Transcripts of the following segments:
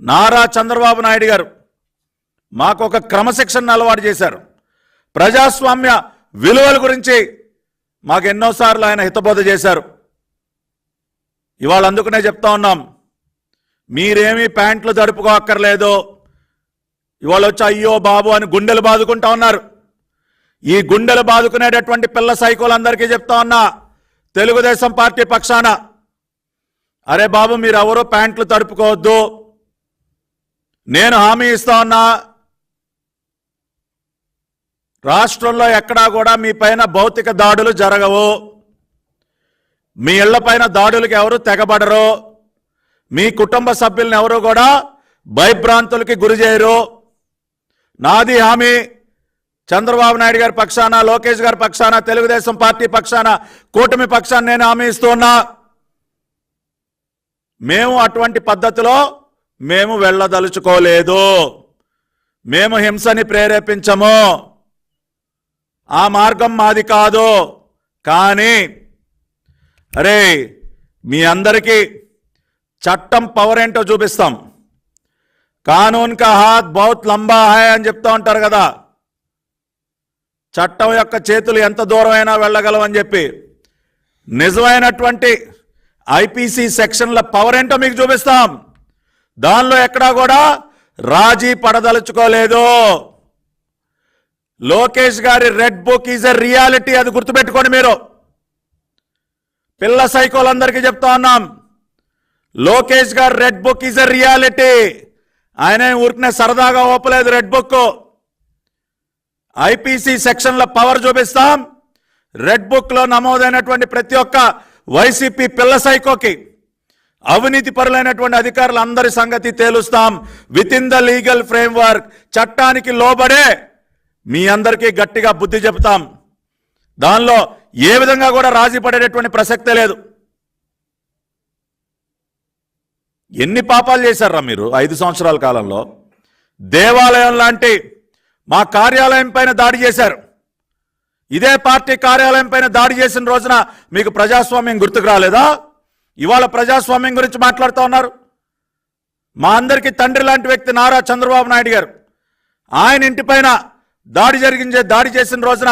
నారా చంద్రబాబు నాయుడు గారు మాకు ఒక క్రమశిక్షణ అలవాటు చేశారు. ప్రజాస్వామ్య విలువల గురించి మాకు ఎన్నోసార్లు ఆయన హితబోధ చేశారు. ఇవాళ అందుకనే చెప్తా ఉన్నాం, మీరేమీ ప్యాంట్లు జరుపుకోక్కర్లేదు. ఇవాళ వచ్చి అయ్యో బాబు అని గుండెలు బాదుకుంటా ఉన్నారు. ఈ గుండెలు బాదుకునేటటువంటి పిల్ల సైకోలందరికీ చెప్తా ఉన్నా, తెలుగుదేశం పార్టీ పక్షాన, అరే బాబు మీరెవరూ ప్యాంట్లు తడుపుకోవద్దు. నేను హామీ ఇస్తా ఉన్నా, రాష్ట్రంలో ఎక్కడా కూడా మీ పైన భౌతిక దాడులు జరగవు. మీ ఇళ్లపైన దాడులకు ఎవరు తెగబడరు. మీ కుటుంబ సభ్యులను ఎవరు కూడా భయభ్రాంతులకి గురి చేయరు. నాది హామీ. చంద్రబాబు నాయుడు గారి పక్షాన, లోకేష్ గారి పక్షాన, తెలుగుదేశం పార్టీ పక్షాన, కూటమి పక్షాన నేను హామీ ఇస్తూ ఉన్నా. మేము అటువంటి పద్ధతిలో మేము వెళ్ళదలుచుకోలేదు. మేము హింసని ప్రేరేపించము. ఆ మార్గం మాది కాదు. కానీ అరే మీ అందరికీ చట్టం పవర్ ఏంటో చూపిస్తాం. కానూన్ కా హాత్ బహుత్ లంబా హై అని చెప్తా ఉంటారు కదా. చట్టం యొక్క చేతులు ఎంత దూరమైనా వెళ్ళగలవని చెప్పి నిజమైనటువంటి ఐపీసీ సెక్షన్ల పవర్ ఏంటో మీకు చూపిస్తాం. దానిలో ఎక్కడా కూడా రాజీ పడదలుచుకోలేదు. లోకేష్ గారి red book is a reality. అది గుర్తుపెట్టుకోండి. మీరు పిల్ల సైకోలందరికీ చెప్తా ఉన్నాం, లోకేష్ గారి red book is a reality. ఆయన ఊరికనే సరదాగా ఓపలేదు రెడ్ బుక్. ఐపీసీ సెక్షన్ల పవర్ చూపిస్తాం. రెడ్ బుక్ లో నమోదైనటువంటి ప్రతి ఒక్క వైసీపీ పిల్ల సైకోకి, అవినీతి పరులైనటువంటి అధికారులందరి సంగతి తేలుస్తాం. Within the legal framework, చట్టానికి లోబడే మీ అందరికీ గట్టిగా బుద్ధి చెప్తాం. దానిలో ఏ విధంగా కూడా రాజీ పడేటటువంటి ప్రసక్తే లేదు. ఎన్ని పాపాలు చేశారా మీరు 5 సంవత్సరాల కాలంలో? దేవాలయం లాంటి మా కార్యాలయం పైన దాడి చేశారు. ఇదే పార్టీ కార్యాలయం పైన దాడి చేసిన రోజున మీకు ప్రజాస్వామ్యం గుర్తుకు రాలేదా? ఇవాళ ప్రజాస్వామ్యం గురించి మాట్లాడుతూ ఉన్నారు. మా అందరికీ తండ్రి లాంటి వ్యక్తి నారా చంద్రబాబు నాయుడు గారు, ఆయన ఇంటిపైన దాడి చేసిన రోజున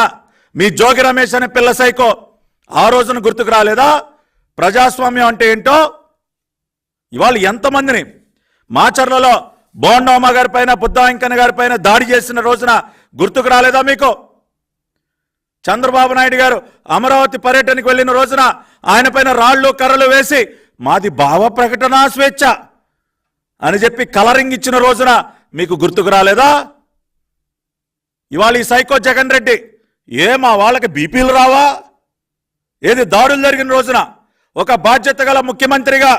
మీ జోగి రమేష్ అనే పిల్ల సైకో ఆ రోజున గుర్తుకు రాలేదా? ప్రజాస్వామ్యం అంటే ఏంటో ఇవాళ ఎంతమందిని మాచర్లలో బోండమ్మ గారి పైన, బుద్ధా వెంకన్న గారి పైన దాడి చేసిన రోజున గుర్తుకు రాలేదా మీకు? చంద్రబాబు నాయుడు గారు అమరావతి పర్యటనకు వెళ్ళిన రోజున ఆయన పైన రాళ్లు కర్రలు వేసి మాది భావ ప్రకటన స్వేచ్ఛ అని చెప్పి కలరింగ్ ఇచ్చిన రోజున మీకు గుర్తుకు రాలేదా? ఇవాళ ఈ సైకో జగన్ రెడ్డి మా వాళ్ళకి బీపీలు రావా? ఏది దాడులు జరిగిన రోజున ఒక బాధ్యత గల ముఖ్యమంత్రిగా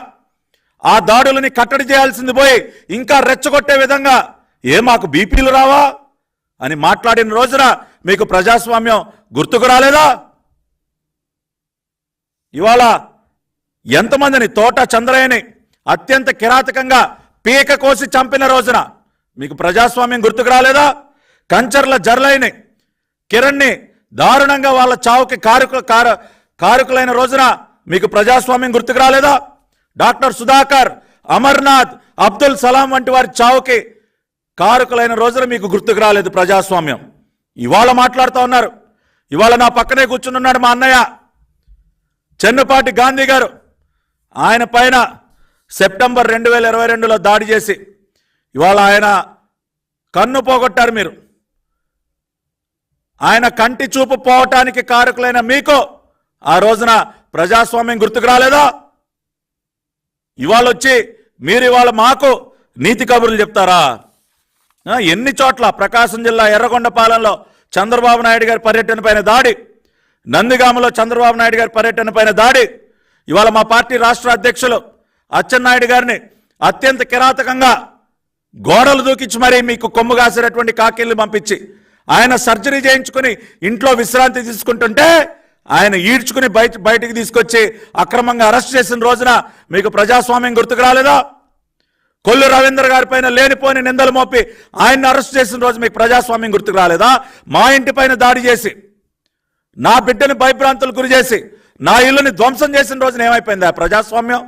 ఆ దాడులని కట్టడి చేయాల్సింది పోయి ఇంకా రెచ్చగొట్టే విధంగా మాకు బీపీలు రావా అని మాట్లాడిన రోజున మీకు ప్రజాస్వామ్యం గుర్తుకు రాలేదా? ఇవాళ ఎంతమందిని, తోట చంద్రయ్యని అత్యంత కిరాతకంగా పీక కోసి చంపిన రోజున మీకు ప్రజాస్వామ్యం గుర్తుకు రాలేదా? కంచర్ల జర్లైని, కిరణ్ని దారుణంగా వాళ్ళ చావుకి కారకులైన రోజున మీకు ప్రజాస్వామ్యం గుర్తుకు రాలేదా? డాక్టర్ సుధాకర్, అమర్నాథ్, అబ్దుల్ సలాం వంటి వారి చావుకి కారకులైన రోజున మీకు గుర్తుకు రాలేదు ప్రజాస్వామ్యం. ఇవాళ మాట్లాడుతూ ఉన్నారు. ఇవాళ నా పక్కనే కూర్చున్నాడు మా అన్నయ్య చెన్నుపాటి గాంధీ గారు. ఆయన పైన సెప్టెంబర్ 2022లో దాడి చేసి ఇవాళ ఆయన కన్ను పోగొట్టారు. మీరు ఆయన కంటి చూపు పోవటానికి కారకులైన మీకు ఆ రోజున ప్రజాస్వామ్యం గుర్తుకు రాలేదా? ఇవాళ వచ్చి మీరు ఇవాళ మాకు నీతి కబుర్లు చెప్తారా? ఎన్ని చోట్ల ప్రకాశం జిల్లా ఎర్రగొండపాలెంలో చంద్రబాబు నాయుడు గారి పర్యటన పైన దాడి, నందిగామలో చంద్రబాబు నాయుడు గారి పర్యటన పైన దాడి, ఇవాళ మా పార్టీ రాష్ట్ర అధ్యక్షులు అచ్చెన్నాయుడు గారిని అత్యంత కిరాతకంగా గోడలు దూకించి మరీ మీకు కొమ్ము కాసినటువంటి కాకిల్ని పంపించి ఆయన సర్జరీ చేయించుకుని ఇంట్లో విశ్రాంతి తీసుకుంటుంటే ఆయన ఈడ్చుకుని బయటికి తీసుకొచ్చి అక్రమంగా అరెస్ట్ చేసిన రోజున మీకు ప్రజాస్వామ్యం గుర్తుకు రాలేదా? కొల్లు రవీంద్ర గారి పైన లేనిపోని నిందలు మోపి ఆయన్ని అరెస్ట్ చేసిన రోజు మీకు ప్రజాస్వామ్యం గుర్తుకు రాలేదా? మా ఇంటి పైన దాడి చేసి నా బిడ్డని భయభ్రాంతులు గురి చేసి నా ఇల్లుని ధ్వంసం చేసిన రోజున ఏమైపోయింది ఆ ప్రజాస్వామ్యం?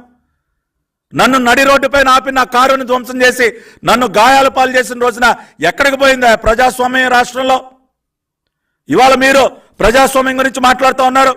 నన్ను నడి రోడ్డుపైన ఆపి నా కారుని ధ్వంసం చేసి నన్ను గాయాల పాలు చేసిన రోజున ఎక్కడికి పోయిందా ప్రజాస్వామ్యం రాష్ట్రంలో? ఇవాళ మీరు ప్రజాస్వామ్యం గురించి మాట్లాడుతూ ఉన్నారు.